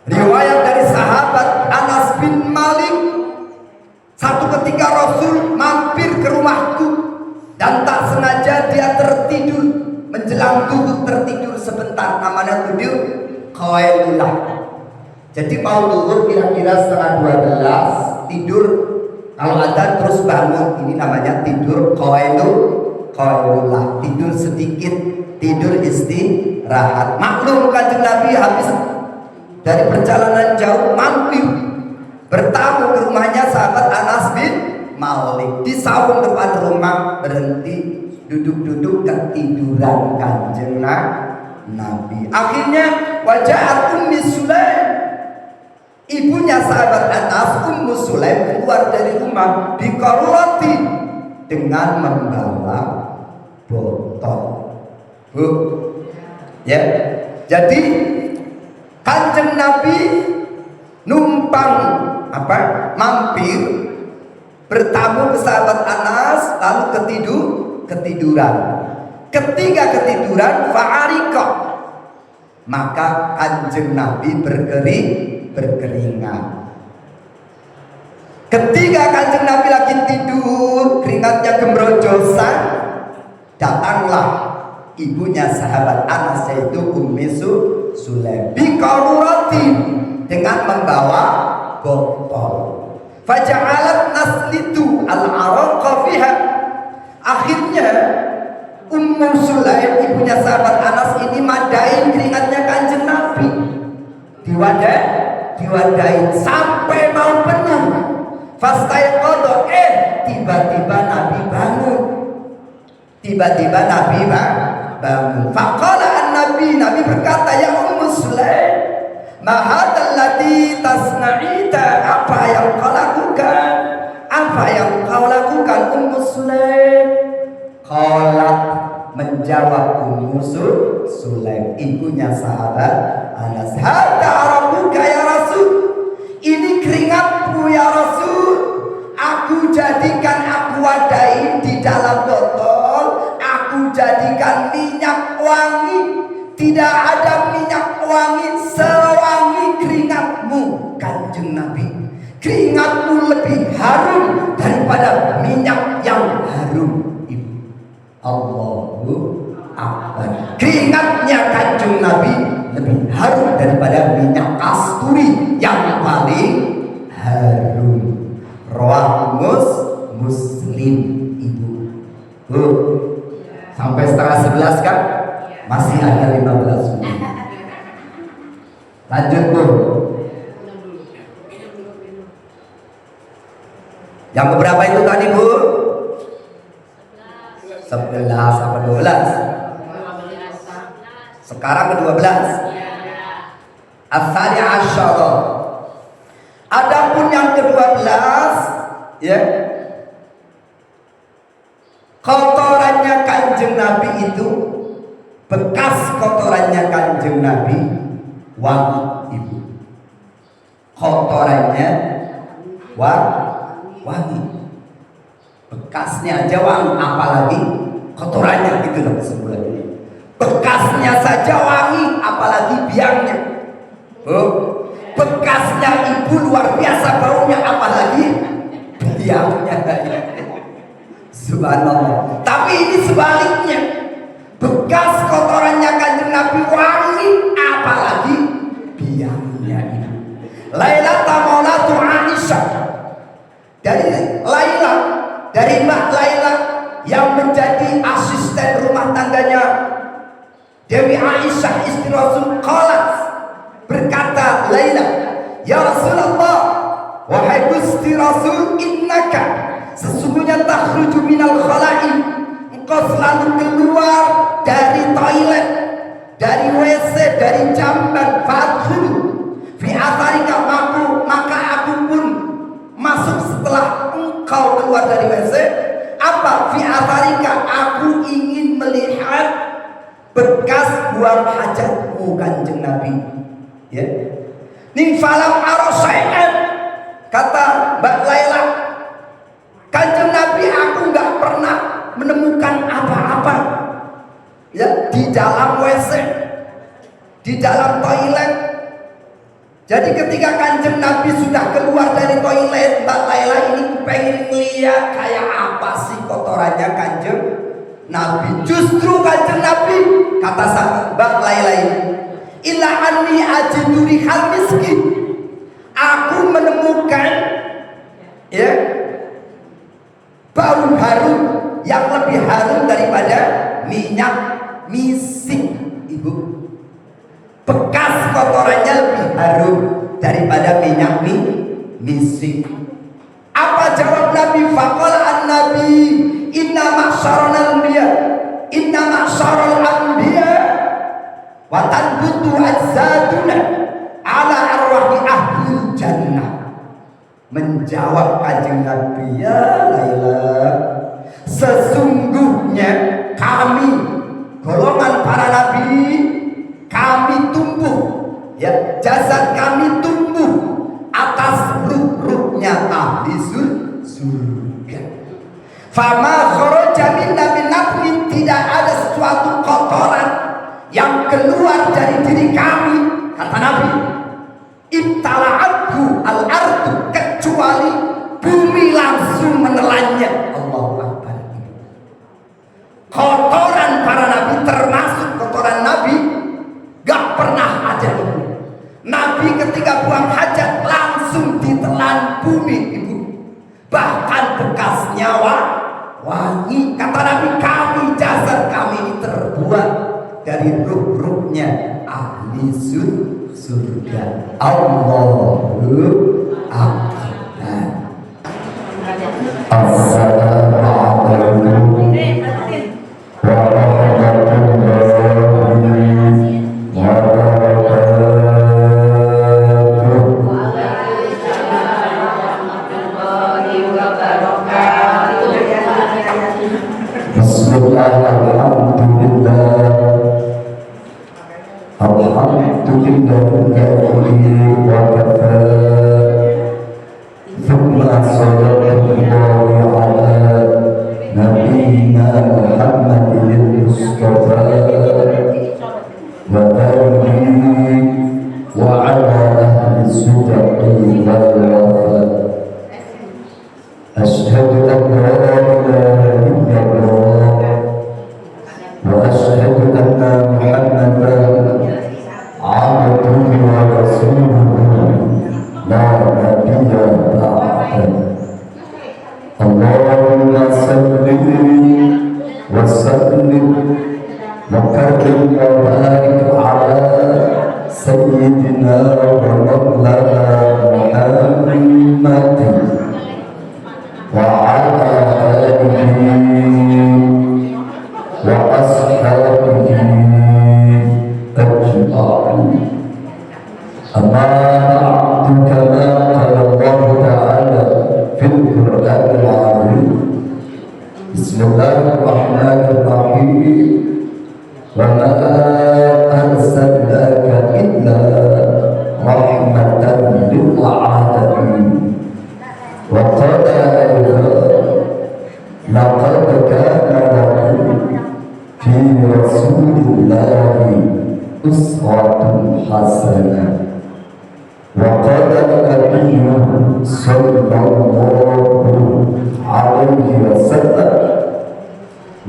Riwayat dari sahabat Anas bin Malik, satu ketika Rasul mampir ke rumahku dan tak sengaja dia tertidur. Menjelang duhur tertidur sebentar, namanya tidur qailullah. Jadi mau duhur kira-kira setengah 12 tidur, kalau ada terus bangun, ini namanya tidur qailullah, tidur sedikit, tidur istirahat. Maklum Kanjeng Nabi habis dari perjalanan jauh mampir bertamu ke rumahnya sahabat Anas bin Malik. Di saung depan rumah berhenti, duduk-duduk ketiduran Kanjeng Nabi. Akhirnya wajah Ummi Sulaim, ibunya sahabat Anas, Ummu Sulaim, keluar dari rumah biqarurati, dengan membawa botol. Ya, jadi Kanjeng Nabi numpang mampir bertamu ke sahabat Anas, lalu ketiduran. Ketika ketiduran fa'arika, maka Kanjeng Nabi berkeringat. Ketika Kanjeng Nabi lagi tidur, keringatnya gemrojosan, datanglah ibunya sahabat Anas, yaitu Ummi Sulaim biqarurati, dengan membawa botol. Faja'alat naslitu al-araqa fiha. Akhirnya Ummu Sulaim, ibunya sahabat Anas ini, madain keringatnya Kanjeng Nabi, diwadain sampai mau penuh. Fastaiqadha, tiba-tiba Nabi bangun. Faqala an-Nabi, Nabi berkata, ya Ummu Sulaim, ma hadzal ladzi tasna'ita, apa yang kau lakukan Ummu Sulaim? Qalat, menjawab Ummu Sulaim, ibunya sahabat Anas, hadza rabbuka ya Rasul, ini keringatmu ya Rasul, aku jadikan, aku wadai di dalam botol, aku jadikan minyak wangi. Tidak ada minyak wangi sewangi keringatmu Kanjeng Nabi. Keringatmu lebih harum daripada minyak yang harum itu. Allahu Akbar. Keringatnya Kanjeng Nabi lebih harum daripada minyak kasturi yang paling harum. Rawah Muslim, ibu. Sampai setengah 11 kan? Masih ada 15 menit. Lanjut Bu. Yang keberapa itu tadi Bu? 11 apa 12? Sekarang ke-12. As-sani asyara. Adapun yang ke-12, ya, kotorannya Kanjeng Nabi itu, bekas kotorannya Kanjeng Nabi wangi ibu. Kotorannya wangi. Bekasnya aja wangi, apalagi kotorannya, gitu loh sebenarnya. Bekasnya saja wangi, apalagi biangnya. Bekasnya ibu luar biasa baunya, apalagi biangnya. Subhanallah. Tapi ini sebaliknya, bekas kotorannya Kanjeng Nabi wangi, apalagi biangnya itu. Laila maulatu Aisyah, dari Laila, dari Mbak Laila yang menjadi asisten rumah tangganya Dewi Aisyah istri Rasul, qalat, berkata Laila, ya Rasulullah, wahai Gusti Rasul, innaka, sesungguhnya takhruju minal khala'i, engkau selalu keluar dari toilet, dari WC, dari jamban, fadkhulu fi atharika, maka aku pun masuk setelah engkau keluar dari WC. Apa fi atharika? Aku ingin melihat bekas buang hajatmu Kanjeng Nabi. Ya. Ning falam arasai'an, kata Mbak Laila, Kanjeng Nabi aku nggak pernah menemukan apa-apa, ya, di dalam WC, di dalam toilet. Jadi ketika Kanjeng Nabi sudah keluar dari toilet, Mbak Laila ini pengen lihat kayak apa sih kotorannya Kanjeng Nabi. Justru Kanjeng Nabi, kata Mbak Laila ini, illa anni ajidu rihal miski, aku menemukan ya bau harum yang lebih harum daripada minyak misik. Ibu, bekas kotorannya lebih harum daripada minyak misik. Apa jawab Nabi? Faqala an-nabi inna ma'syaral anbiya wa tanbutu ajzaduna ala arwahi ahlil jannah. Menjawab Kanjeng Nabi, ya Laila, sesungguhnya kami golongan para nabi, kami tumbuh, ya, jasad kami tumbuh atas ruh-ruhnya ahli surga. Fama kharaja minna min nafsin, tidak ada sesuatu kotoran yang keluar dari diri kami, kata Nabi, ibtala'athu al-ardu, kecuali bumi langsung menelannya. Allahu Akbar. Kotoran para nabi, termasuk kotoran Nabi, gak pernah ada ini. Nabi ketika buang hajat langsung ditelan bumi, ibu. Bahkan bekas nyawa wangi. Kata Nabi, kami, jasad kami ini terbuat dari ruh-ruhnya ahli surga. Allahu Akbar. Assalamualaikum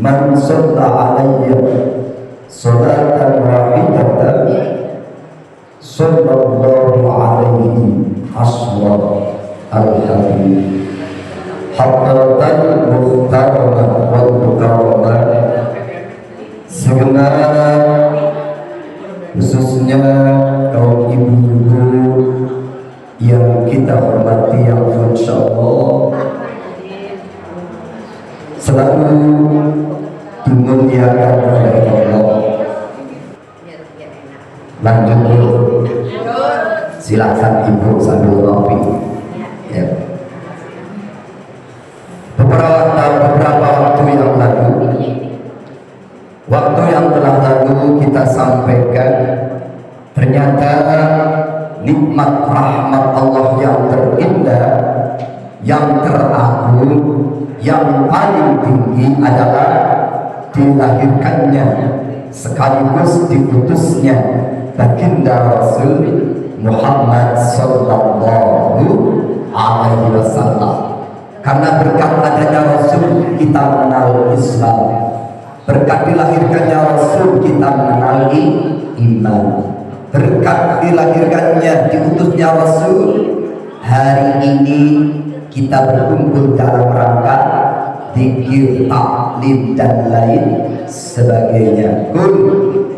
man shalla alayya salatan wahidatan sallallahu alaihi asra al-habib haqqatan muhtaramah wal mukarramah. Segenap khususnya kaum ibu-ibu yang kita hormati, yang insyaallah selalu dimuliakan oleh Allah. Lanjut dulu, silakan ibu sambil ngopi ya. Beberapa waktu yang telah lalu kita sampaikan, ternyata nikmat rahmat Allah yang terindah, yang teragung, yang paling tinggi adalah dilahirkannya sekaligus diutusnya baginda Rasul Muhammad sallallahu alaihi wasallam. Karena berkat adanya Rasul kita mengenal Islam, berkat dilahirkannya Rasul kita mengenal iman, berkat dilahirkannya diutusnya Rasul hari ini kita berkumpul dalam rangka zikir, taklim dan lain sebagainya. Qul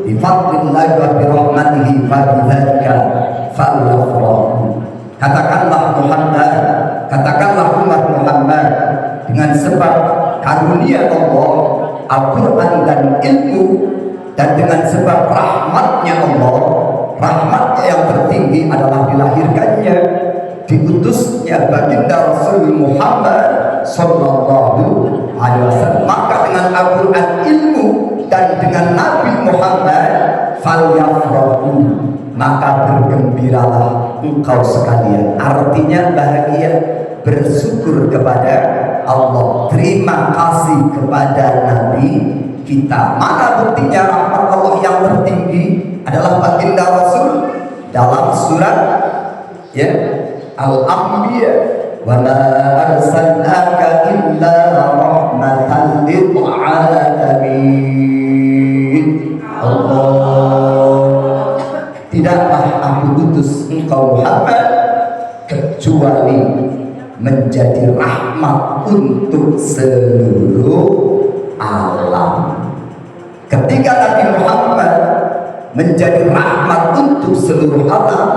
bi fadlillahi wa bi rahmatihi fa bidzalika falyafrahu. Katakanlah Muhammad, katakanlah umat Muhammad, dengan sebab karunia Allah, Al-Quran dan ilmu, dan dengan sebab rahmatnya Allah, rahmatnya yang tertinggi adalah dilahirkannya, diutusnya baginda Rasul Muhammad sallallahu alaihi wasallam. Maka dengan Al-Quran ilmu dan dengan Nabi Muhammad falyafrahu, maka bergembiralah engkau sekalian. Artinya bahagia, bersyukur kepada Allah, terima kasih kepada Nabi kita. Mana buktinya rahmat Allah yang tertinggi adalah baginda Rasul dalam surat ya Al-Anbiya, wa ma arsalnaka illa rahmatan lil alamin. Allah, tidaklah aku utus engkau Muhammad kecuali menjadi rahmat untuk seluruh alam. Ketika Nabi Muhammad menjadi rahmat untuk seluruh alam,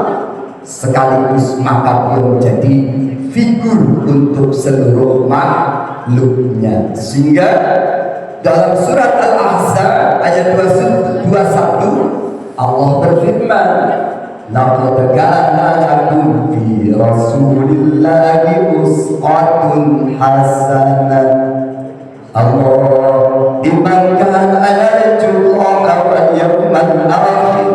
sekaligus maka dia menjadi figur untuk seluruh makhluknya. Sehingga dalam surat Al-Ahzab ayat 21 Allah berfirman, laqad kana lakum fi rasulillahi uswatun hasanah. Allah liman kana yarjullaha wal yawmal akhir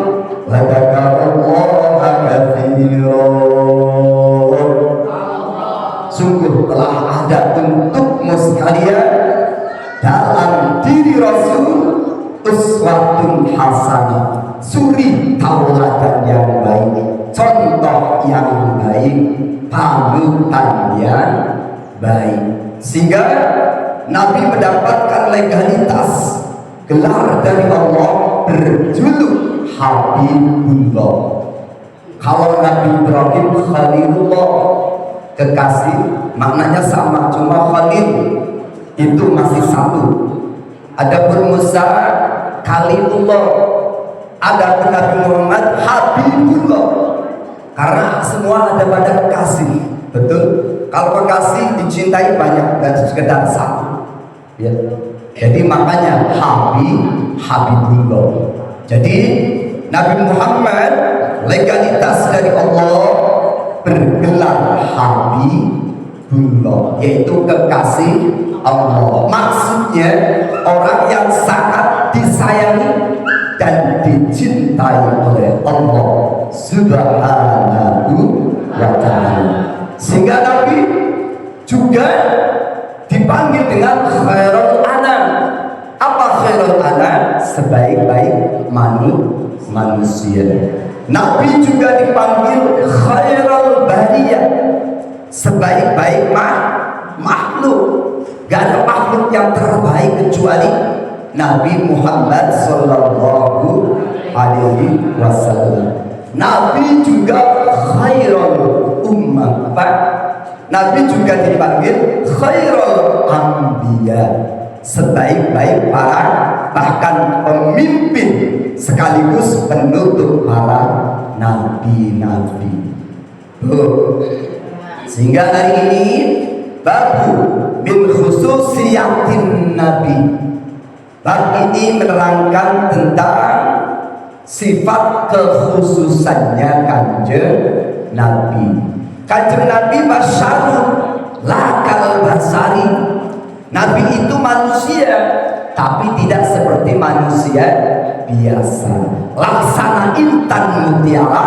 wa dzakarallaha katsiran. Sungguh telah ada untukmu sekalian dalam diri Rasul uswatun hasanah, suri tauladan yang baik, contoh yang baik, panutan yang baik. Sehingga Nabi mendapatkan legalitas gelar dari Allah berjuluk Habibullah. Kalau Nabi Ibrahim Khalilullah, kekasih, maknanya sama, cuma Khalil itu masih satu. Adapun Musa Kalimullah, ada Nabi Muhammad Habibullah, karena semua ada pada kekasih. Betul? Kalau kekasih dicintai banyak dan sekedar satu ya. Jadi makanya Habibullah. Jadi Nabi Muhammad legalitas dari Allah bergelar Habibullah, yaitu kekasih Allah. Maksudnya orang yang sangat disayangi dan dicintai oleh Allah Subhanahu wa ta'ala. Sehingga Nabi juga dipanggil dengan khairul anam. Apa khairul anam? Sebaik-baik manusia. Nabi juga dipanggil khairul bariyah, sebaik-baik makhluk. Gak ada makhluk yang terbaik kecuali Nabi Muhammad sallallahu alaihi wasallam. Nabi juga khairul ummah. Nabi juga dipanggil khairul anbiya, sebaik-baik para, bahkan pemimpin sekaligus penutup para nabi-nabi. Sehingga hari ini babu min khususiyatin Nabi, bab ini menerangkan tentang sifat kekhususannya kanjeng Nabi. Kanjeng Nabi basyarun lakal basari. Nabi itu manusia, tapi tidak seperti manusia biasa. Laksana intan mutiara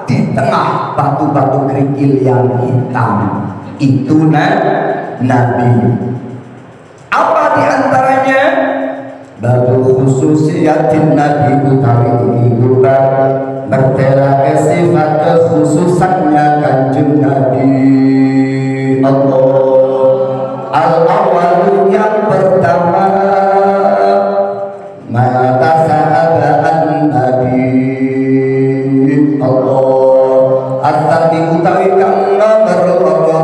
di tengah batu-batu kerikil yang hitam. Itu Nabi. Apa diantaranya? babu khususiyatin nabi utawi iku bertera sifat kekhususannya kanjeng nabi. Allah al-awwalu yang pertama mata sahabaan nabi. Allah at-tati utawi kang nomor loro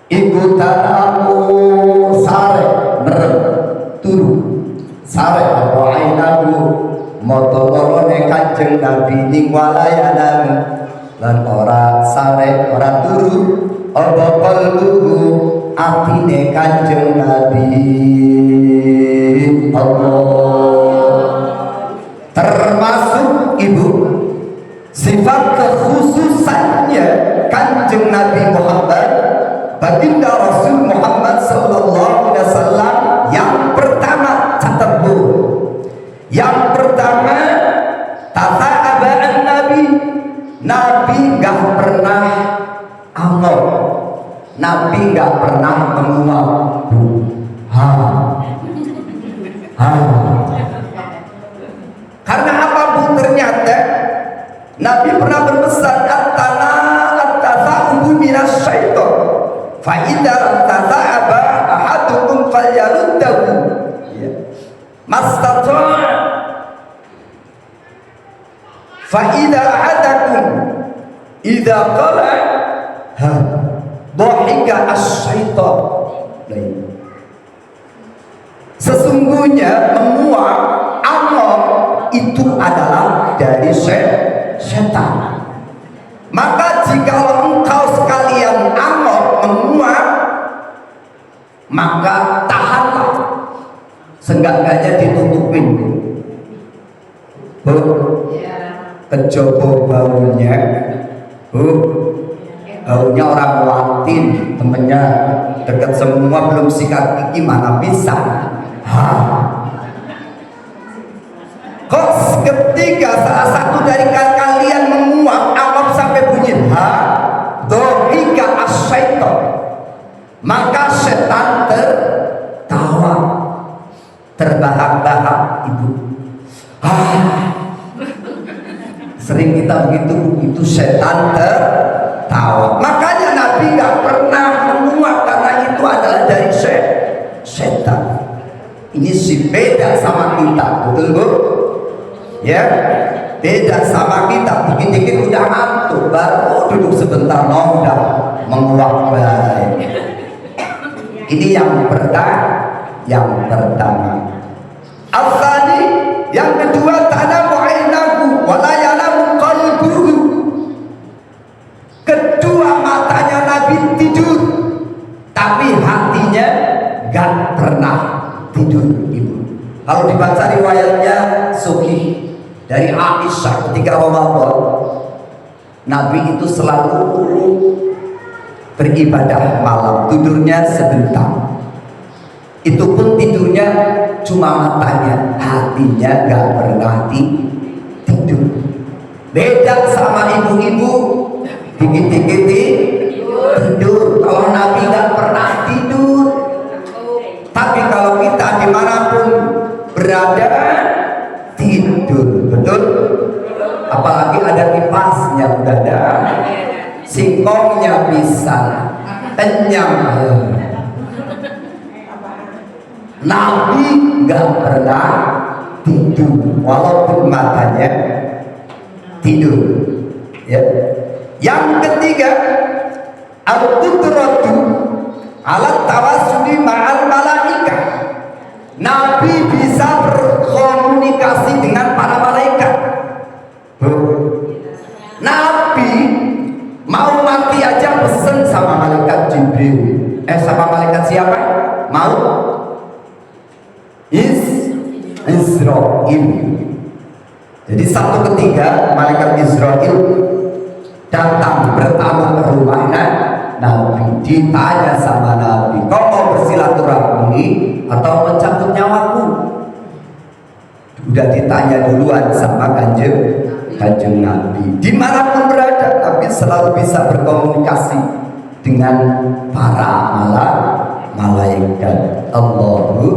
iku tanamu sare merem turu sare apa ainahu moto lorone kanjeng nabi ning walayanan lan ora sare ora turu apa kalbuhu atine kanjeng nabi. Allah termasuk ibu sifat kekhususannya kanjeng Nabi Muhammad baginda Rasul Muhammad sallallahu alaihi wasallam. Yang pertama, catat bu, yang pertama tata abaan Nabi. Nabi gak pernah angop, Nabi gak pernah menguap. Karena apa bu? Ternyata Nabi pernah berpesan at-tasa'ubu minas syaitan fa idza tasa'aba ahadukum falyaruddahu mastata' fa idza ahadakum idza qala dhahika asy-syaitan. Sesungguhnya menguap angop itu adalah dari setan. Maka jika engkau sekalian angop menguap, maka tahanlah, seenggak-enggaknya ditutupin. Kecoba baunya, baunya orang Latin, temennya dekat semua belum sikat gigi mana bisa. Kok ketika salah satu dari kalian menguap angop sampai bunyi dohika asyaiton, maka setan tertawa terbahak-bahak ibu. Sering kita begitu, itu setan tertawa. Makanya Nabi gak pernah menguap karena itu adalah dari setan. Ini sih beda sama kita, betul bu? Ya, beda sama kita. Dikit-dikit udah ngantuk, baru duduk sebentar udah menguap baik. Ini yang pertama. Al-thani, yang kedua, tanamu ainahu wa la yanamu qalbuhu. Kedua, matanya Nabi tidur, tapi hatinya gak pernah tidur ibu. Kalau dibaca riwayatnya Sahih dari Aisyah ketika Ramadan, Nabi itu selalu beribadah malam, tidurnya sebentar. Itu pun tidurnya cuma matanya, hatinya gak pernah tidur. Beda sama ibu-ibu, dikit-dikit tidur. Kalau Nabi gak pernah tidur. Tapi kalau kita dimanapun berada tidur, betul? Apalagi ada kipasnya udah ada, singkongnya bisa kenyang. Nabi nggak pernah tidur walaupun matanya tidur. Ya. Yang ketiga, al-qudratu ala tawassuli ma'al malaika. Nabi bisa berkomunikasi dengan para malaikat. Nabi mau mati aja pesen sama malaikat Jibril. Sama malaikat siapa? Mau Israil. Jadi satu ketika malaikat Israil datang bertamu ke rumahnya Nabi, ditanya sama Nabi, kau mau bersilaturahmi atau mencabut nyawaku? Udah ditanya duluan sama kanjeng Nabi. Dimanapun berada, Nabi selalu bisa berkomunikasi dengan para malaikat. Allahu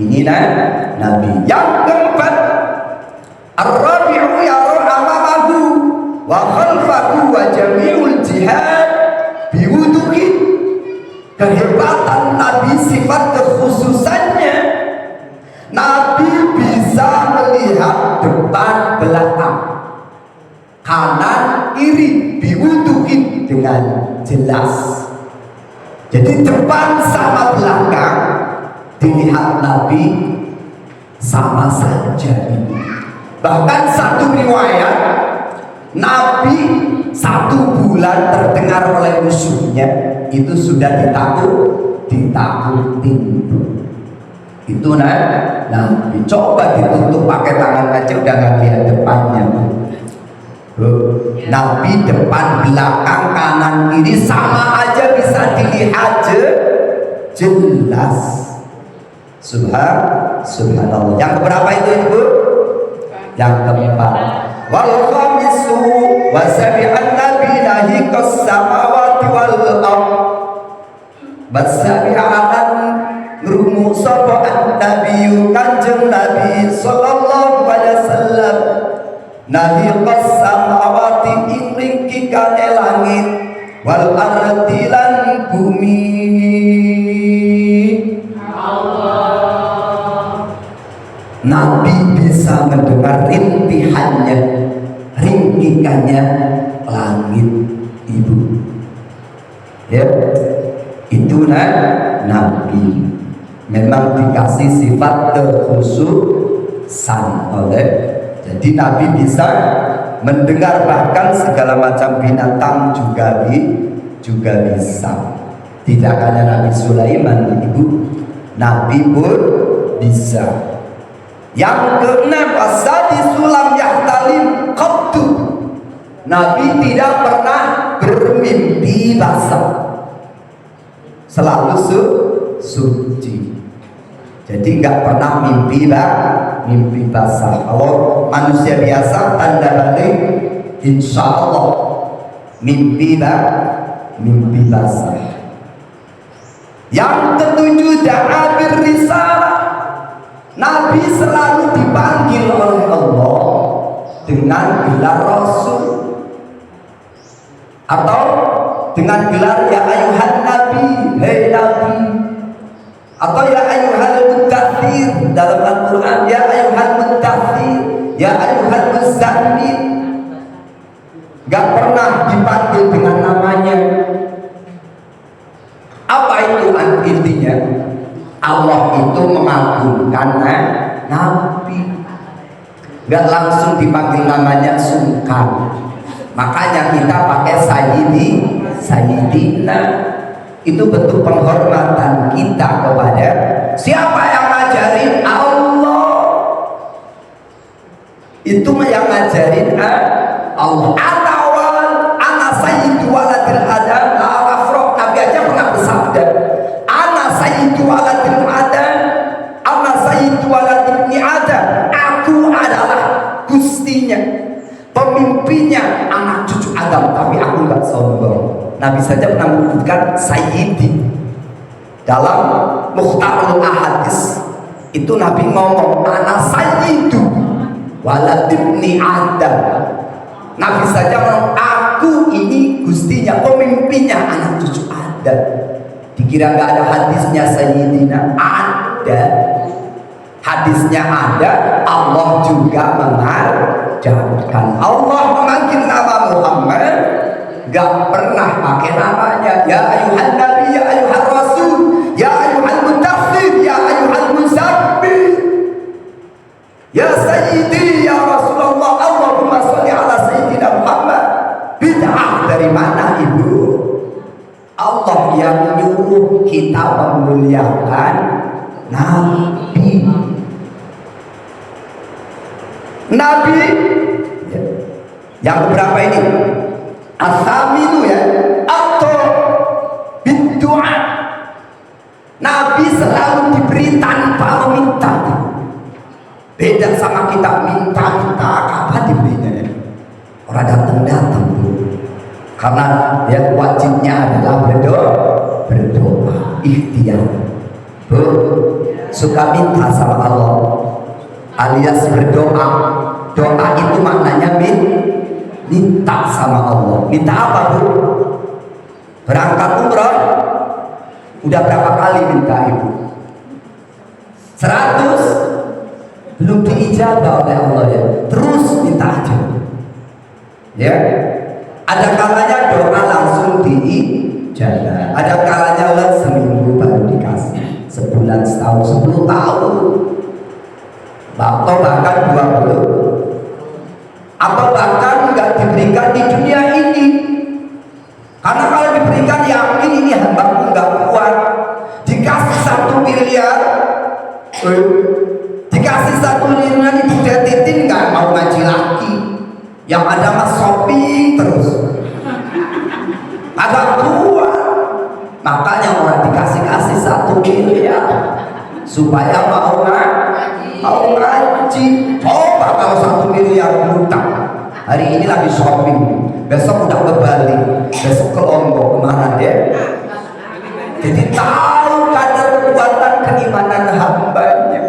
Ini Nabi. Yang keempat, ar-rabi'u yara amamahu wa khalfahu wa jami'ul jihad biwuduhi. Kehebatan Nabi, sifat kekhususannya, Nabi bisa melihat depan belakang, kanan kiri, biwuduhi, dengan jelas. Jadi depan sama belakang dilihat Nabi sama saja. Bahkan satu riwayat, Nabi 1 bulan terdengar oleh musuhnya itu sudah ditakutin. Itu Nabi. Coba ditutup pakai tangan aja udah nggak lihat depannya. Nabi depan belakang kanan kiri sama aja bisa dilihat jelas. Subhanallah. Yang keberapa itu Ibu? Yang keempat. Wal khamisu wa sabi'an nabilahi qas samawati wal ardh. Basabi'an ngrumu sapa an-nabiyyu kanjeng Nabi sallallahu alaihi wasallam. Nahi qas samawati ing kikane langit wal ardi lan bumi. Nabi bisa mendengar rintihannya, ringkikannya langit Ibu. Ya, itu Nabi. Memang dikasih sifat kekhususan oleh. Jadi Nabi bisa mendengar bahkan segala macam binatang juga bisa. Tidak hanya Nabi Sulaiman Ibu, Nabi pun bisa. Yang keenam, asadi sulam yahtalim qattu. Nabi tidak pernah bermimpi basah, selalu suci. Jadi nggak pernah mimpi basah. Kalau manusia biasa tanda balik, insya Allah mimpi basah. Yang ketujuh, da'a birrisalah. Nabi selalu dipanggil oleh Allah dengan gelar Rasul atau dengan gelar ya ayuhan Nabi, hei Nabi, atau ya ayuhal muddathir dalam Al-Quran, ya ayuhal muddathir, ya ayuhal muzammil. Gak pernah dipanggil dengan namanya. Apa itu intinya? Allah itu mengagungkan Nabi, gak langsung dipanggil namanya sungkan. Makanya kita pakai Sayyidina. Itu bentuk penghormatan kita kepada siapa yang ngajarin? Allah. Itu yang ngajarin Allah. Ana sayyidu waladil adam la afroh. Nabi aja pernah bersabda, ana sayyidu waladil adam, ana sayyidu waladil adam. Aku adalah gustinya, pemimpinnya anak cucu Adam, tapi aku nggak sombong. Nabi saja pernah menyebutkan Sayyidi dalam Mukhtarul Ahadis. Itu Nabi ngomong ana sayyidu waladibni Adam. Nabi saja ngomong aku ini gustinya, pemimpinnya anak cucu Adam. Dikira nggak ada hadisnya Sayyidina? Ada. Hadisnya ada. Allah juga mengajarkan. Allah memanggil nama Muhammad gak pernah pakai namanya. Ya ayuhan Nabi, ya ayuhan Rasul, ya ayuhan Mudaththir, ya ayuhan Muzammil, ya Sayyidi, ya Rasulullah. Allahumma sholli ala Sayyidina Muhammad. Bid'ah dari mana Ibu? Allah yang menyuruh kita memuliakan Nabi. Nabi yang berapa ini? As-saminu ya, atau berdoa. Nabi selalu diberi tanpa meminta. Beda sama kita minta-minta, kapan diberinya ya? Orang datang-datang Bu. Karena ya wajibnya adalah berdoa, ikhtiar. Bu, suka minta sama Allah, alias berdoa. Doa itu maknanya minta sama Allah. Minta apa, Bu? Berangkat umroh udah berapa kali minta Ibu? 100 belum diijabah oleh Allah ya. Terus minta aja. Ya. Ada kalanya doa langsung diijabah. Ada kalanya seminggu baru dikasih, sebulan, setahun, 10 tahun. Atau bahkan 20. Atau bahkan nggak diberikan di dunia ini. Karena kalau diberikan yakin ini hambaku nggak kuat. Dikasih 1 miliar, dikasih 1 miliar Ibu Titin nggak mau ngaji lagi. Yang ada mas shopping terus. Agak kuat. Makanya orang dikasih 1 miliar supaya mau ngaji. Coba kalau 1 miliar utang. Hari ini lagi shopping, besok udah ke Bali, besok ke Lombok, kemana deh? Jadi tahu kadar kekuatan keimanan hambanya.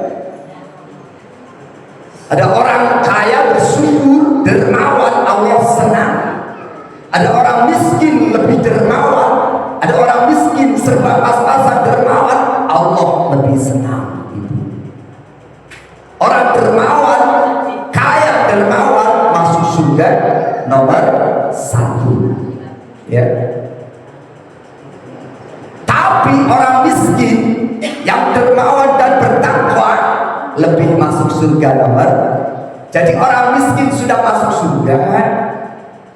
Ada orang kaya bersyukur, dermawan, Allah senang. Ada orang miskin lebih dermawan. Ada orang miskin serba pas-pasan dermawan, Allah lebih senang. Orang dermawan, kaya dermawan, masuk surga nomor 1. Ya. Tapi orang miskin yang dermawan dan bertakwa lebih masuk surga nomor. Jadi orang miskin sudah masuk surga,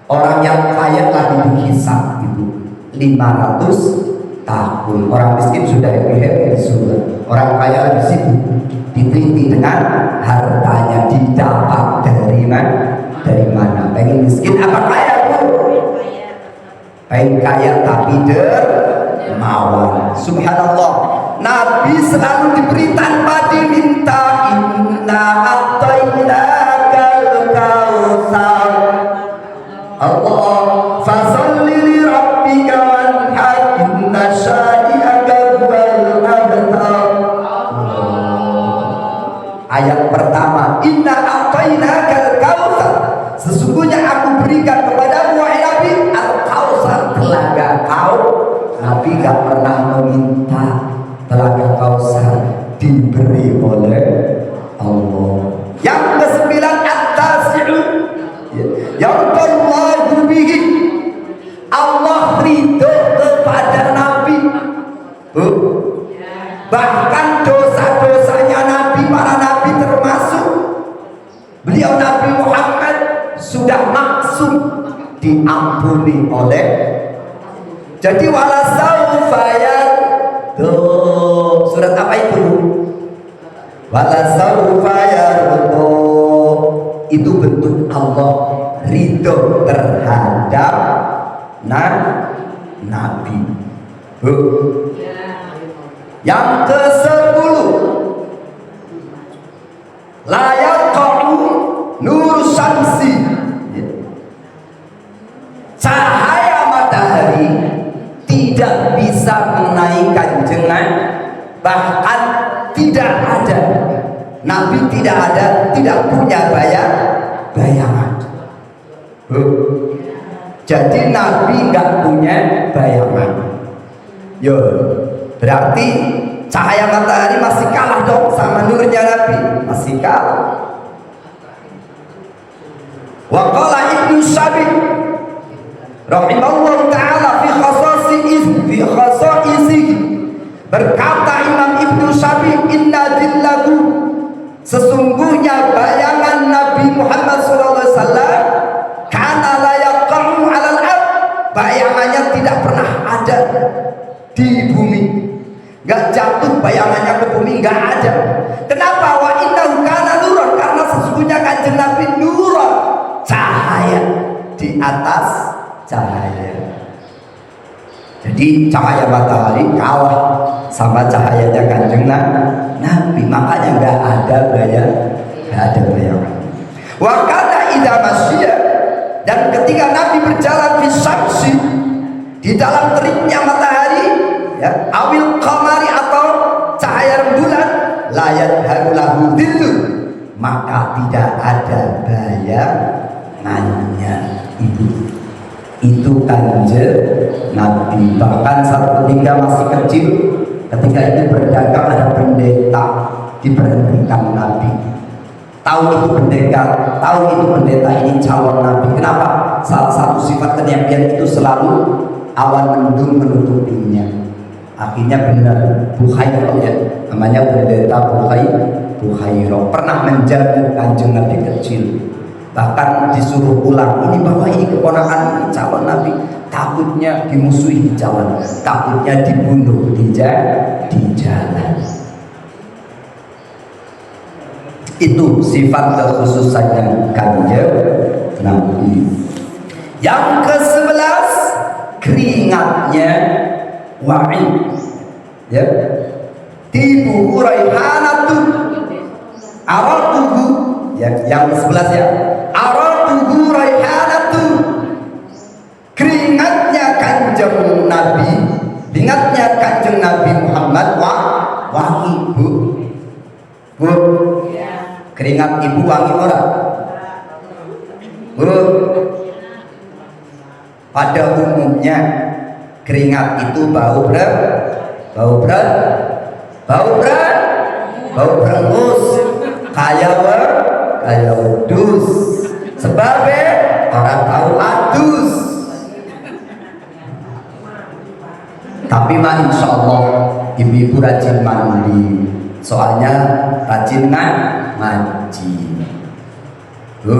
orang yang kaya lagi dihisab itu 500 tahun. Orang miskin sudah happy di surga. Orang kaya lagi sibuk diteliti dengan hartanya didapat dari mana. Pengen miskin apa kaya, Bu? Pengen kaya tapi dermawan. Subhanallah. Nabi selalu diberi tanpa diminta. Inna a'tainakal kautsar. Allah fasalli li rabbika wanhar inna syani'aka huwal abtar. Ayat pertama, inna a'tainakal kautsar. Sesungguhnya aku berikan kepadamu wahai Nabi al-kautsar, telaga kau. Nabi gak pernah meminta, telaga kautsar diberi oleh Allah. Yang ke-9 at-tasi'u, yang Allahu bihi, Allah ridho kepada Nabi. Bahkan dosa-dosanya Nabi, para Nabi termasuk beliau Nabi Muhammad sudah maksum diampuni oleh. Jadi wala saufa yardu, surat apa itu? Wala saufa yardu, itu bentuk Allah ridho terhadap Nabi. Yang ke-10, la yaqa'u nur syamsi, cahaya matahari tidak bisa menaikkan jengan. Bahkan tidak ada, Nabi tidak punya bayangan. Jadi Nabi nggak punya bayangan. Yo, berarti cahaya matahari masih kalah dong sama nurnya Nabi, masih kalah. Wa qala Ibnu Syabi' rahimahullah ta'ala fi khasaisihi, berkata Imam Ibnu Syabi', inna dillahu, sesungguhnya bayangan Nabi Muhammad SAW kana la yaqa'u 'alal ard, bayangannya tidak pernah ada di bumi, nggak jatuh bayangannya ke bumi, nggak ada. Kenapa? Wa innahu kana nuran, karena sesungguhnya kanjeng Nabi nuran, cahaya di atas cahaya. Jadi cahaya matahari kalah sama cahayanya kanjeng Nabi, makanya nggak ada bayangan. Wa kana idza masya, dan ketika Nabi berjalan fi syamsi, di dalam teriknya matahari, ya, awil qamari, atau cahaya rembulan, layat harulahu dillu, maka tidak ada bayangannya. Itu Kanjeng Nabi. Bahkan saat ketika masih kecil, ketika itu berdagang ada pendeta, diberhentikan Nabi. Tahu itu pendeta ini calon Nabi. Kenapa? Salah satu sifat kenabian itu selalu awan mendung menutupinya. Akhirnya benar Bukhairah, ya, namanya pendeta Bukhairah pernah menjamu Kanjeng Nabi kecil. Bahkan disuruh pulang, ini bahwa ini keponakan ini calon Nabi, takutnya dimusuhi di jalan, takutnya dibunuh di jalan. Itu sifat kekhususannya Kanjeng Nabi. Yang ke-11, keringatnya wa'i, ya, tibu raihanatun aratuhu, ya, yang ke-11 ya, aratuhu raihanatun, keringatnya Kanjeng Nabi, keringatnya Kanjeng Nabi Muhammad wangi, Bu. Keringat ibu wangi orang, Bu. Pada umumnya keringat itu bau berengus, kayak wedus, sebabnya orang tahu adus. Tapi mah insya Allah ibu-ibu rajin mandi, soalnya rajin ngaji. Bu,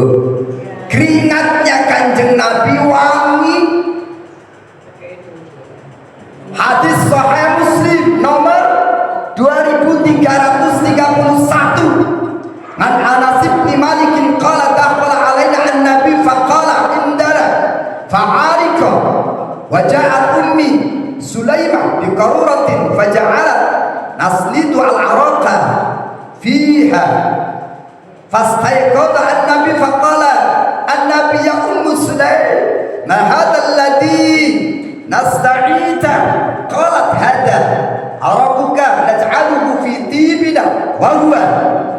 keringatnya Kanjeng Nabi wangi. Hadis Sahih Muslim nomor 2331. An Anas bin Malik qala dakhala alaina an-nabi faqala indana fa'arika wa ja'at ummi Sulaimah bi qaruratin faja'alat naslitu al-araqa fiha fastayqadha an-nabi faqala an-nabi ya ummu Sulaim ma hadha alladhi nasta'ita qalat hadha araquka naj'aluhu fi tibina wa huwa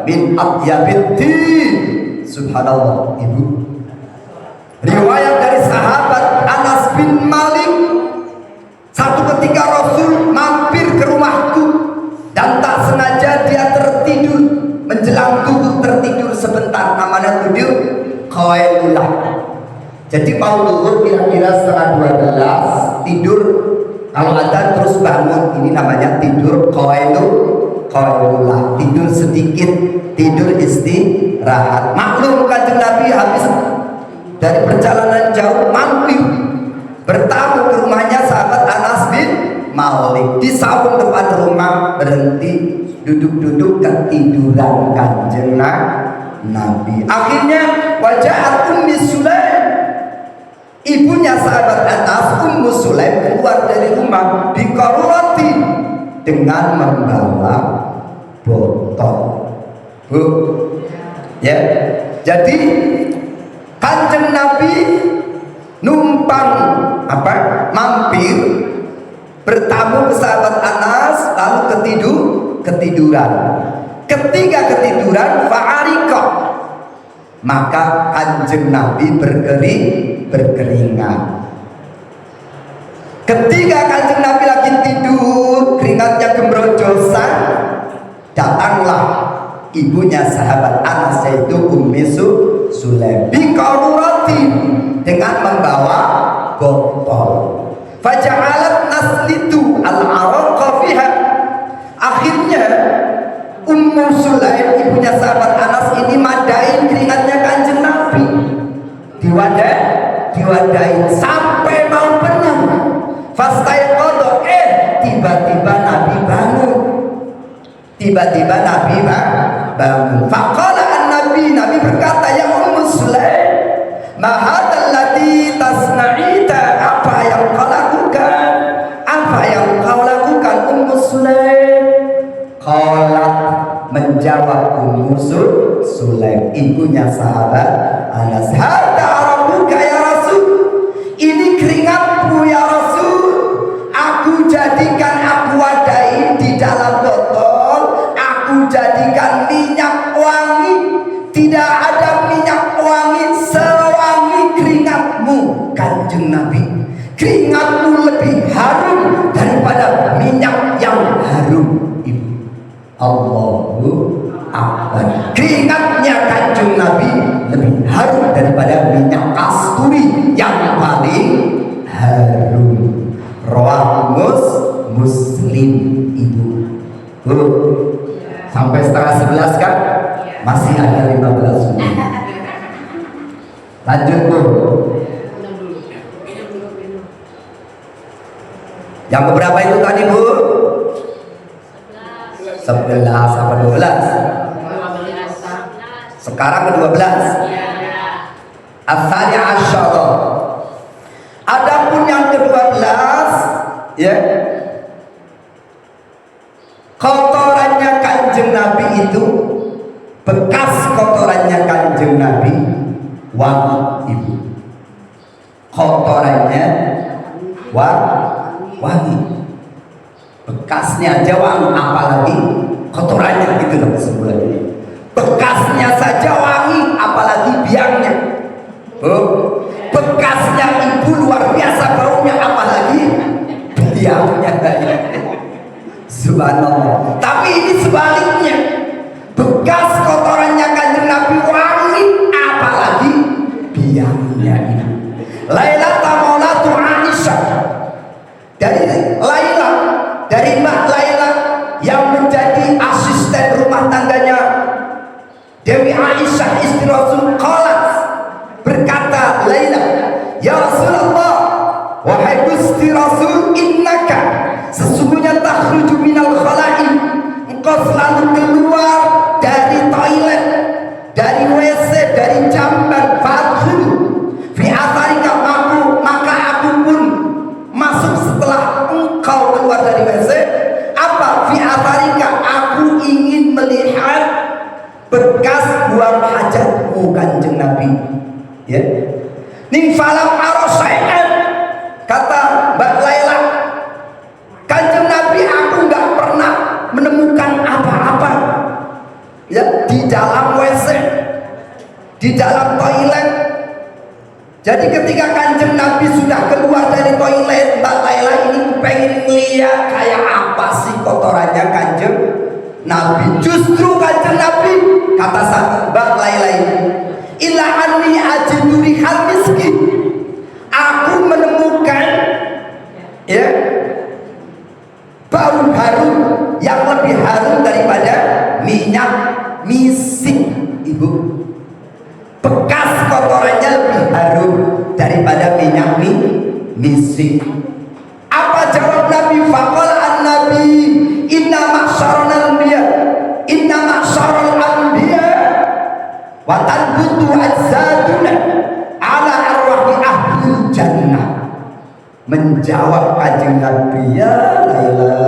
min atyabit tib. Subhanallah, Ibu. Riwayat dari sahabat Anas bin Malik, satu ketika Rasul mampir ke rumahku dan tak sengaja dia tertidur, menjelang duhur tertidur sebentar, namanya tidur qailullah. Jadi mau duhur kira-kira setengah 12 tidur, kalau ada terus bangun, ini namanya tidur qailullah, tidur sedikit, tidur istirahat. Maklum Kanjeng Nabi habis dari perjalanan jauh mampir bertamu ke rumahnya sahabat Anas bin Malik, di saung depan rumah berhenti, duduk-duduk ketiduran Kanjeng Nabi. Akhirnya wajah Ummi Sulaim, ibunya sahabat Anas, Ummu Sulaim, keluar dari rumah biqarurati, dengan membawa botol. Bu, ya. Jadi Kanjeng Nabi numpang mampir bertamu ke sahabat Anas, lalu ketiduran. Ketika ketiduran fa'arika, maka Kanjeng Nabi berkeringat. Ketika Kanjeng Nabi lagi tidur, keringatnya gembrojosan, datanglah ibunya sahabat Anas, yaitu Ummi Sulaim biqarurati, dengan membawa botol. Faja'alat naslitu al-araqa fiha. Akhirnya Ummu Sulaim, ibunya sahabat Anas ini, madain keringatnya Kanjeng Nabi, diwadain sampai mau benar. Fastaiqadha, tiba-tiba Nabi bangun. Faqala an-nabi, Nabi berkata, ya Ummu Sulaim, ma hadzal ladzi tasna'ita, apa yang kau lakukan Ummu Sulaim? Qalat, menjawab Ummu Sulaim, ibunya sahabat Anas, hadza arabuka ya Rasul, ini keringatmu ya Rasul, aku jadikan, aku wadai di dalam botol, aku jadikan keringatmu Kanjeng Nabi. Keringatmu lebih harum daripada minyak yang harum itu. Allahu Akbar. Keringatnya Kanjeng Nabi lebih harum daripada minyak kasturi yang paling harum. Rawah Muslim Ibu. Sampai setengah 11 kan? Masih ada 15 menit. Lanjut Bu. Yang keberapa itu tadi Bu? 11 apa 12? Sekarang ke-12. Asali asyara. Adapun yang ke-12 ya, kotorannya Kanjeng Nabi itu, bekas kotorannya Kanjeng Nabi wangi Ibu. Kotorannya wangi. Bekasnya aja wangi, apalagi kotorannya gitu loh sebenarnya. Bekasnya saja wangi, apalagi biangnya. Bekasnya Ibu luar biasa baunya, apalagi biangnya. Subhanallah. Tapi ini sebaliknya. Bekas kotorannya Kanjeng Nabi wangi, apalagi biangnya ini. Laila Maulatu Aisyah, dari Laila, dari Mbak Laila yang menjadi asisten rumah tangganya Dewi Aisyah istri Rasul, qalat, berkata Laila, ya Rasulullah, wahai Gusti Rasul, innaka, sesungguhnya takhruju minal khala'i, engkau selalu keluar dari toilet, dari WC, dari jamban, fadkhulu fi atharika, maka aku pun masuk setelah engkau keluar dari WC. Apa? Fi atharika, aku ingin melihat bekas buang hajatmu Kanjeng Nabi. Ya. Ning falam arasai'an, kata Mbak Laila, Kanjeng Nabi aku nggak pernah menemukan apa-apa ya di dalam WC, di dalam toilet. Jadi ketika Kanjeng Nabi sudah keluar dari toilet, Mbak Laila ini pengen lihat kayak apa sih kotorannya Kanjeng Nabi. Justru Kanjeng Nabi, kata Mbak Laila ini, illa anni ajidu rihal miski, aku menemukan ya bau harum yang lebih harum daripada minyak misik Ibu. Bekas kotorannya lebih harum daripada minyak misik. Apa jawab Nabi? Faqala an-Nabi, inna ma'syaral anbiya, inna ma'syaral anbiya wa tanbutu ajzaduna ala arwahi ahlil jannah. Menjawab Kanjeng Nabi, ya Laila,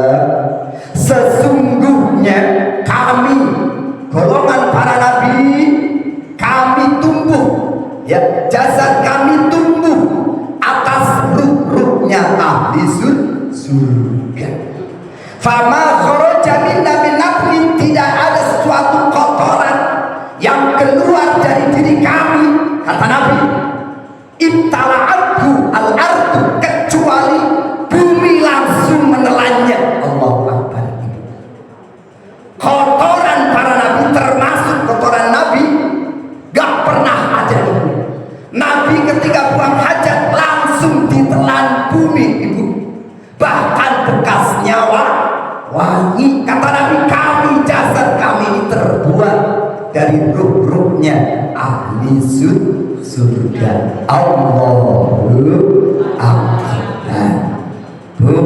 sesungguhnya kami golongan para nabi, kami tumbuh ya, jasad kami tumbuh atas ruh-ruhnya ahli surga. Fama kharaja minna min naflin, tidak ada sesuatu kotoran yang keluar dari diri kami, kata Nabi, ibtala'athu al-ardu, kecuali bumi langsung menelannya. Allahu Akbar. Kotoran para nabi, termasuk kotoran Nabi, gak pernah ada Ibu. Nabi ketika buang hajat langsung ditelan bumi Ibu. Bahkan bekas nyawa wangi. Kata Nabi, kami, jasad kami ini terbuat dari ruh-ruhnya ahli surga. Allahu Akbar. Bu,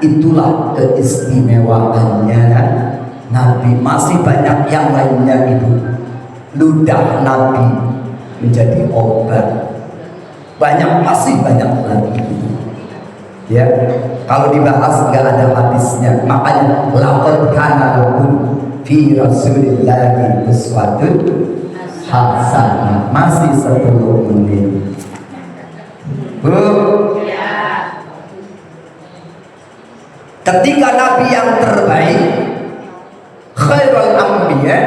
itulah keistimewaannya Nabi. Masih banyak yang lainnya Ibu. Ludah Nabi menjadi obat. Masih banyak lagi Ibu. Ya, kalau dibahas nggak ada habisnya. Makanya laqad kana lakum fi Rasulillahi uswatun hasanah. Masih 10 menit. Bu, ketika Nabi yang terbaik, khairul anbiya,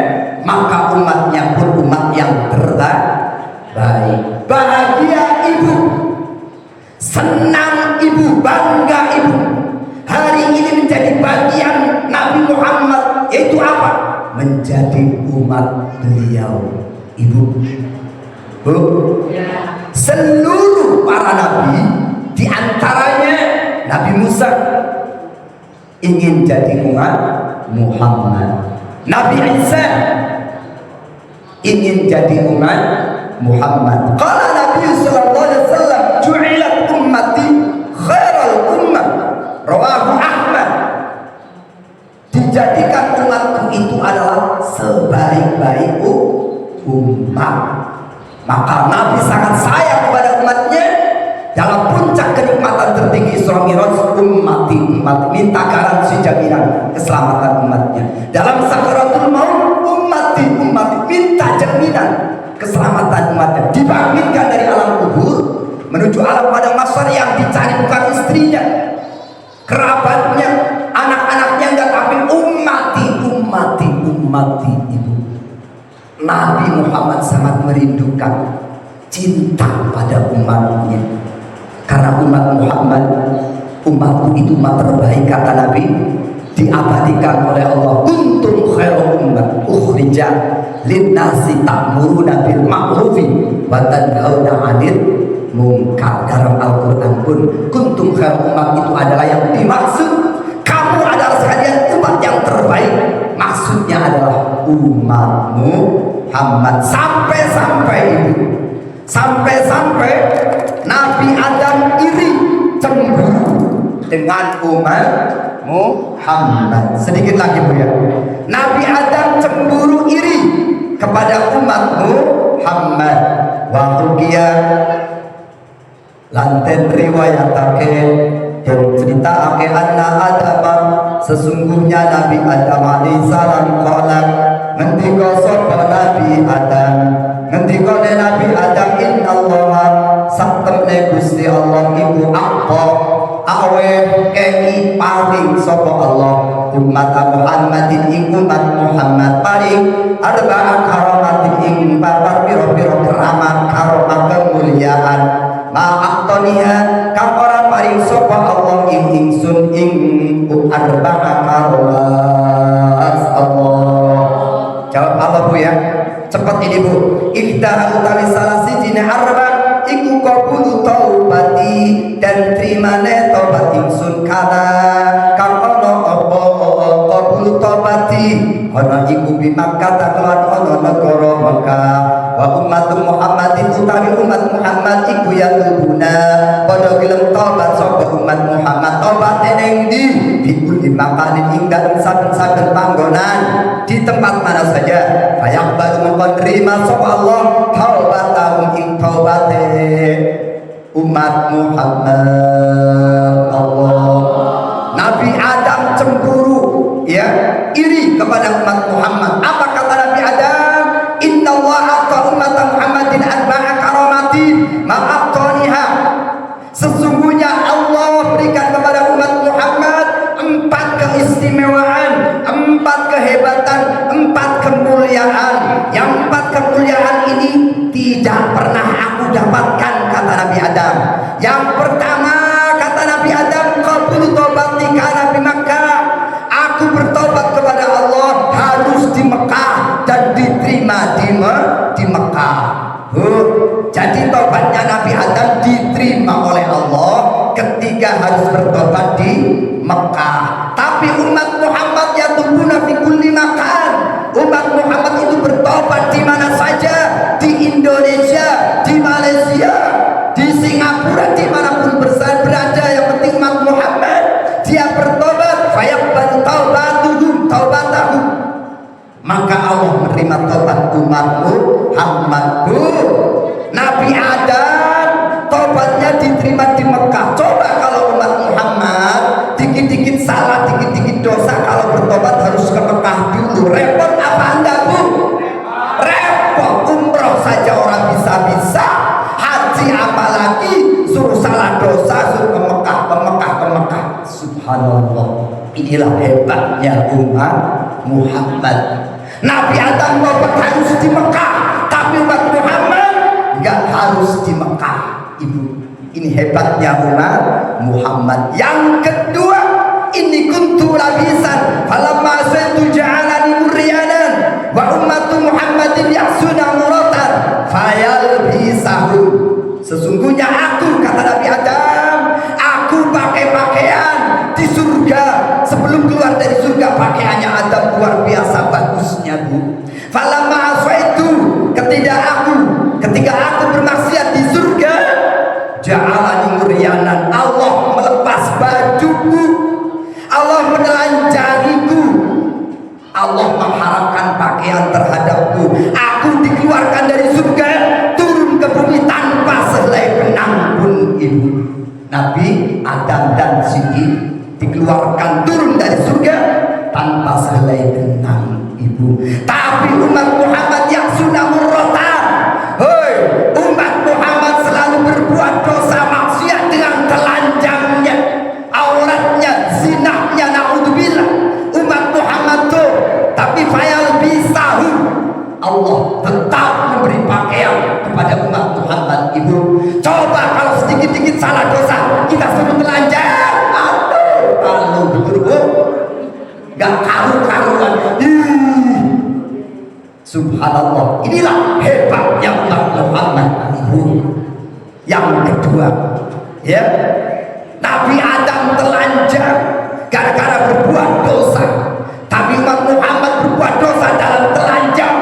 maka umatnya pun umat yang terbaik. Bahagia Ibu bangga ibu. Hari ini menjadi bagian Nabi Muhammad, yaitu apa? Menjadi umat beliau, ibu. Bu, seluruh para nabi, diantaranya Nabi Musa ingin jadi umat Muhammad. Nabi Isa ingin jadi umat Muhammad. Qala Nabi sallallahu alaihi wasallam, "Ju'ilat ummati khairal ummah." Rawahu Ahmad. Dijadikan umatku itu adalah sebaik-baik umat. Maka Nabi sangat sayang kepada umatnya. Dalam puncak kenikmatan tertinggi Isra Mi'raj, ummati, umat, minta garansi jaminan keselamatan umatnya. Dalam sakaratul maut, ummati, umat, minta jaminan keselamatan umatnya. Dibangkitkan dari alam kubur menuju alam padang mahsyar yang dicari bukan istrinya, kerabatnya, anak-anaknya, enggak, tapi ummati, ummati, ummati, ibu. Nabi Muhammad sangat merindukan, cinta pada umatnya. Karena umat Muhammad, umatku itu umat terbaik, kata Nabi, diabadikan oleh Allah. Kuntum khairu ummah ukhrijat linnasi ta'muruna bil ma'rufi wa tanhauna 'anil munkar. Dalam Al-Qur'an pun kuntum khairu ummah itu adalah yang dimaksud. Kamu adalah sekalian umat yang terbaik. Maksudnya adalah umat Muhammad. Sampai-sampai ibu, sampai-sampai Nabi Adam iri, cemburu dengan umat Muhammad. Sedikit lagi bu ya. Nabi Adam cemburu iri kepada umat Muhammad. Wa ruqya lanten riwayatake dan cerita ake anna Adam, sesungguhnya Nabi Adam alaihi salam qala, ngendika sapa Nabi Adam, ngendika Nabi Adam, innallaha satemene Gusti Allah iku apa awe kei paring sapa Allah umat Muhammadin ing umat Muhammad paring arba'at karamatin ing papat pira-pira keramat karamah kemuliaan ma'aqtaniha kang ora paring sapa Allah ing ingsun ing arba'at karamat Allah. Jawab apa bu ya? Cepat ini bu. Ihda utawi salah sijine arba iku qabulu taubati, dan terimane tobat ingsun kana kang ana apa qabulu taubati ana iku bi Makkah taklan ana negara Makkah. Wa umat Muhammadin utawi umat Muhammad iku ya tubuna padha gelem tobat sapa umat Muhammad. Tobat ning ndi? Di makalin ing dalem saben-saben panggonan, di tempat mana saja. Kayak baru menerima sapa Allah taubatahum ing taubate umat Muhammad. Allah, Nabi Adam cemburu ya, iri kepada umat Muhammad. Apa kata Nabi Adam? Innallaha ata umat Muhammadin arba'a karamatin ma'aqtaniha. Sesungguhnya Allah berikan kepada umat Muhammad 4 keistimewaan, 4 kehebatan, 4 kemuliaan. Yang 4 kemuliaan ini tidak pernah aku dapatkan, kata Nabi Adam. Yang pertama kata Nabi Adam, qabul taubati kana bi Makkah. Aku bertobat kepada Allah harus di Mekah dan diterima di Mekah. Jadi tobatnya Nabi Adam diterima oleh Allah ketika harus bertobat di Mekah. Tapi umat Muhammad yatubuna fi kulli makan. Umat Muhammad itu bertobat di mana saja, di Indonesia, di Malaysia, di Singapura, dimanapun berada. Yang penting umat Muhammad dia bertobat. Fayaqbalu taubatuhum taubatahum. Maka Allah menerima tobat umat Muhammad. Nabi Adam tobatnya diterima di Mekah. Coba kalau umat Muhammad dikit-dikit salah, dikit-dikit dosa, kalau bertobat harus ke Mekah dulu. Repot apa anda bu? Repot. Umroh saja orang bisa-bisa, haji apalagi, suruh salah dosa, suruh ke Mekah, ke Mekah, ke Mekah. Subhanallah. Inilah hebatnya umat Muhammad. Nabi Adam tobat harus di Mekah, tapi umat Muhammad nggak harus di Mekah. Ibu, ini hebatnya umat Muhammad. Yang kedua, inni kuntu labisan falamma asaitu ja'alani muryanan wa ummatu Muhammadin ya'suna muratan fayalbisahu. Sesungguhnya aku, kata Nabi Adam, aku pakai pakaian di surga. Sebelum keluar dari surga, pakaiannya Adam luar biasa bagusnya, Bu. Falamma asaitu, ketika aku bermaksiat di surga, ja'alani muryanan, Allah melepas bajuku, Allah menelanjangiku, Allah mengharamkan pakaian terhadapku. Aku dikeluarkan dari surga, turun ke bumi tanpa sehelai benang pun, Ibu. Nabi Adam dan Siti dikeluarkan turun dari surga tanpa sehelai benang, Ibu. Tapi umat Muhammad yang sudah murrotan, hei, umat Muhammad selalu berbuat dosa maksiat dengan telanjangnya, auratnya, zinahnya, naudzubillah. Umat Muhammad tuh, tapi fayal bisahu, Allah tetap memberi pakaian kepada umat Muhammad, Ibu. Coba kalau sedikit-sedikit salah dosa kita suruh telanjang, aduh, kalau betul, Bu, gak karu-karuan. Subhanallah, inilah hebatnya umat Muhammad, Ibu. Yang kedua, ya, Nabi Adam telanjang gara-gara berbuat dosa, tapi umat Muhammad berbuat dosa dalam telanjang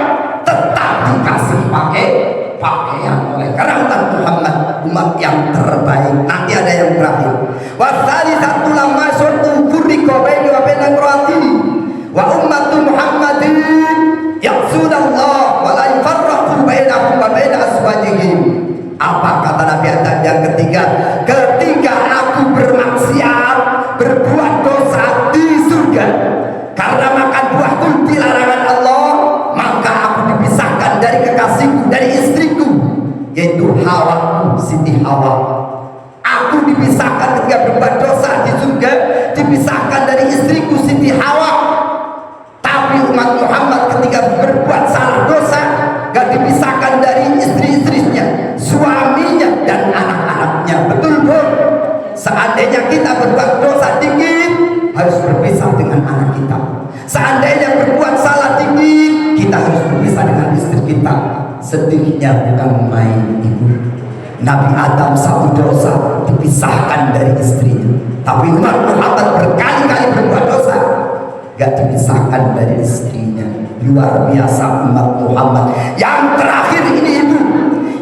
tetap dikasih pakaian oleh karena umat Muhammad umat yang terbaik. Nanti ada yang terakhir. Wasali satu lama suatu furiko baini wa baina imraati wa ummatu Muhammadin yaqsudallah wa la yufarraqu bainahum wa baina azwajihim. Apa kata Nabi Adam yang ketiga? Ketika aku bermaksiat, berbuat dosa di surga karena makan buah kulti larangan Allah, maka aku dipisahkan dari kekasihku, dari istriku, yaitu Hawa, Siti Hawa. Aku dipisahkan ketika berbuat dosa di surga, dipisahkan dari istriku Siti Hawa. Tapi umat Muhammad ketika berbuat salah dosa, gak dipisahkan dari istri-istrinya, suaminya, dan anak-anaknya. Betul, Bu? Seandainya kita berbuat dosa dikit, harus berpisah dengan anak kita. Seandainya berbuat salah dikit, kita harus berpisah dengan istri kita. Sedihnya bukan main, Ibu. Nabi Adam satu dosa dipisahkan dari istrinya, tapi umat Muhammad berkali-kali berbuat dosa gak dipisahkan dari istrinya. Luar biasa umat Muhammad. Yang terakhir ini, Ibu,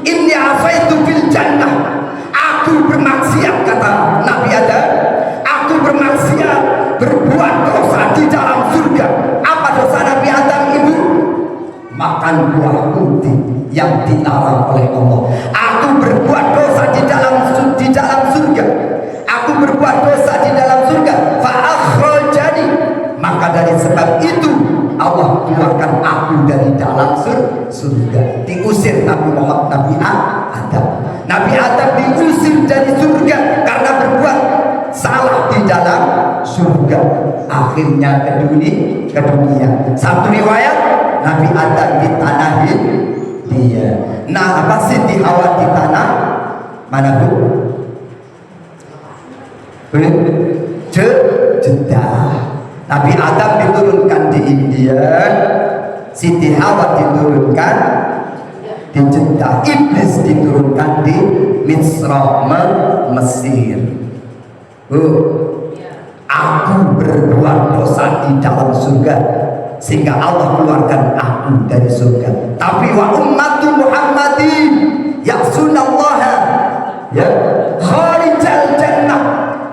inni afaitu fil jannah, aku bermaksiat, kata Nabi Adam, aku bermaksiat, berbuat dosa di dalam surga. Apa dosa Nabi Adam, Ibu? Makan buah kulti yang dilarang oleh Allah. Aku berbuat dosa di dalam surga, aku berbuat dosa di dalam surga, fa akhrajani, maka dari sebab itu Allah keluarkan aku dari dalam surga. Diusir Nabi Muhammad, Nabi Adam. Nabi Adam diusir dari surga karena berbuat salah di dalam surga. Akhirnya ke dunia. Satu riwayat, Nabi Adam ditanahin dia. Nah, apa sih di Hawa di tanah mana, Bu? Jeddah. Nabi Adam diturunkan di India, Siti Hawa diturunkan di Jeddah, Iblis diturunkan di Misra, Mesir. Aku berbuat dosa di dalam surga sehingga Allah keluarkan aku dari surga. Tapi wa ummatu Muhammadin ya'sunallaha, ya, kharijal jannah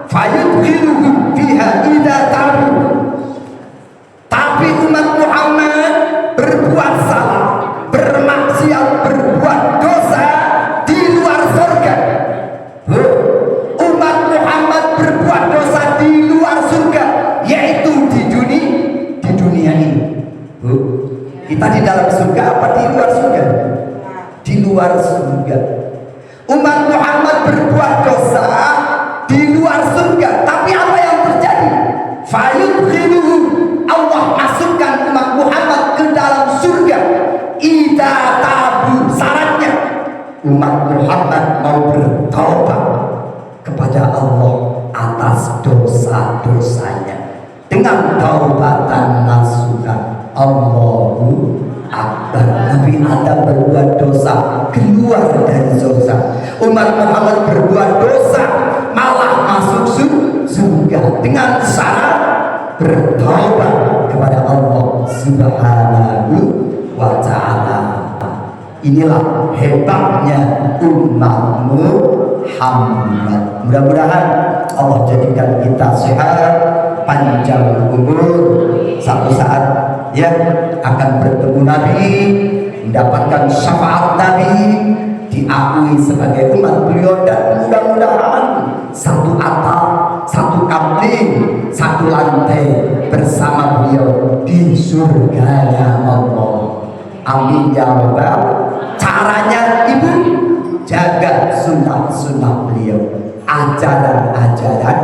fayudkhiluhum fiha idza tabu. Tapi umat Muhammad berbuat salah, bermaksiat, berbuat dosa di luar surga. Umat Muhammad berbuat dosa di luar surga, yaitu di dunia ini. Kita di dalam surga apa di luar surga? Di luar surga. Umat Muhammad berbuat dosa di luar surga, tapi apa yang terjadi? Fayudkhiluhum, Allah masukkan umat Muhammad ke dalam surga. Idza tabu, syaratnya umat Muhammad mau bertaubat kepada Allah. dosa-dosanya dengan taubatan nasuha. Allahu Akbar. Nabi Adam berbuat dosa, keluar dari dosa. Umat Muhammad berbuat dosa, malah masuk surga dengan syarat bertaubat kepada Allah Subhanahu wa ta'ala. Inilah hebatnya umat Muhammad. Mudah-mudahan Allah jadikan kita sehat, panjang umur, satu saat ya akan bertemu Nabi, mendapatkan syafaat Nabi, diakui sebagai umat beliau, dan mudah-mudahan satu atap, satu kamling, satu lantai bersama beliau di surganya Allah. Amin ya rabbal. Caranya ibu jaga sunnah-sunnah beliau, ajaran-ajaran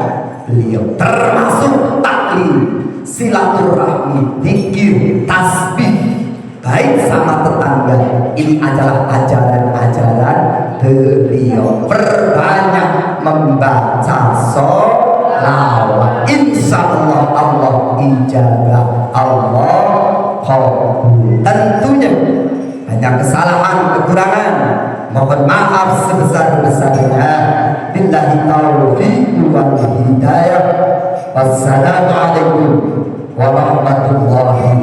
beliau, termasuk taklim, silaturahmi, zikir, tasbih, baik sama tetangga. Ini adalah ajaran-ajaran beliau. Perbanyak membaca sholawat, insya Allah Allah ijabah, Allah kabul. Tentunya banyak kesalahan, kekurangan, mohon maaf sebesar-besarnya. Billahi taufiq wal hidayah. Wassalamualaikum warahmatullahi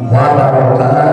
wabarakatuh.